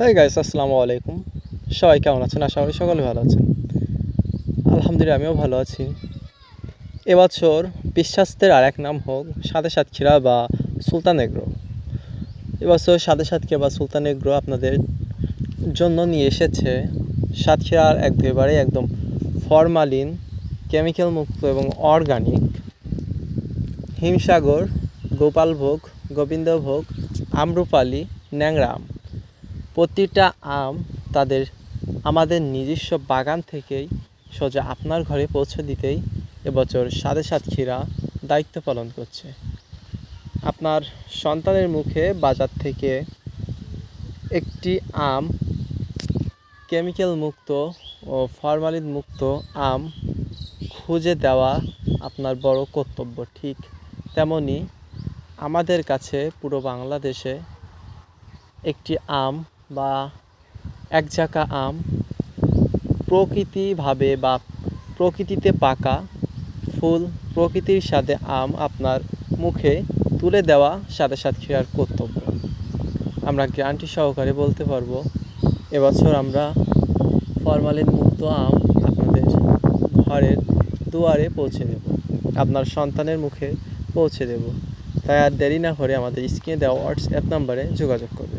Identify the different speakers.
Speaker 1: Hi guys, আসসালামু আলাইকুম। সবাই কেমন আছেন? আশা করি সকলে ভালো আছেন। আলহামদুলিল্লাহ, আমিও ভালো আছি। এবছর বিশ্বাস্তের আর এক নাম হোক সাদে সাতক্ষীরা বা সুলতান এগ্রো। এবছর সাদে সাতক্ষীরা বা সুলতান এগ্রো আপনাদের জন্য নিয়ে এসেছে সাতক্ষীরার একেবারে একদম ফরমালিন, কেমিক্যাল মুক্ত এবং অর্গানিক হিমসাগর, গোপালভোগ, গোবিন্দভোগ, আম্রপালি, ন্যাংরা আম। প্রতিটা আম আমাদের নিজস্ব বাগান থেকেই সোজা আপনার ঘরে পৌঁছে দিতেই এবছর সাদে সাতক্ষীরা দায়িত্ব পালন করছে। আপনার সন্তানের মুখে বাজার থেকে একটি আম, কেমিক্যাল মুক্ত ও ফরমালিন মুক্ত আম খুঁজে দেওয়া আপনার বড় কর্তব্য। ঠিক তেমনি আমাদের কাছে পুরো বাংলাদেশে একটি আম বা একঝাঁকা আম প্রকৃতিভাবে বা প্রকৃতিতে পাকা ফুল, প্রকৃতির সাথে আম আপনার মুখে তুলে দেওয়া সাথে সাতক্ষীরার কর্তব্য। আমরা গ্যারান্টি সহকারে বলতে পারবো এবছর আমরা ফরমালিন মুক্ত আম আপনাদের ঘরের দুয়ারে পৌঁছে দেব, আপনার সন্তানের মুখে পৌঁছে দেব। তাই আর দেরি না করে আমাদের স্ক্রিনে দেওয়া হোয়াটসঅ্যাপ নাম্বারে যোগাযোগ করুন।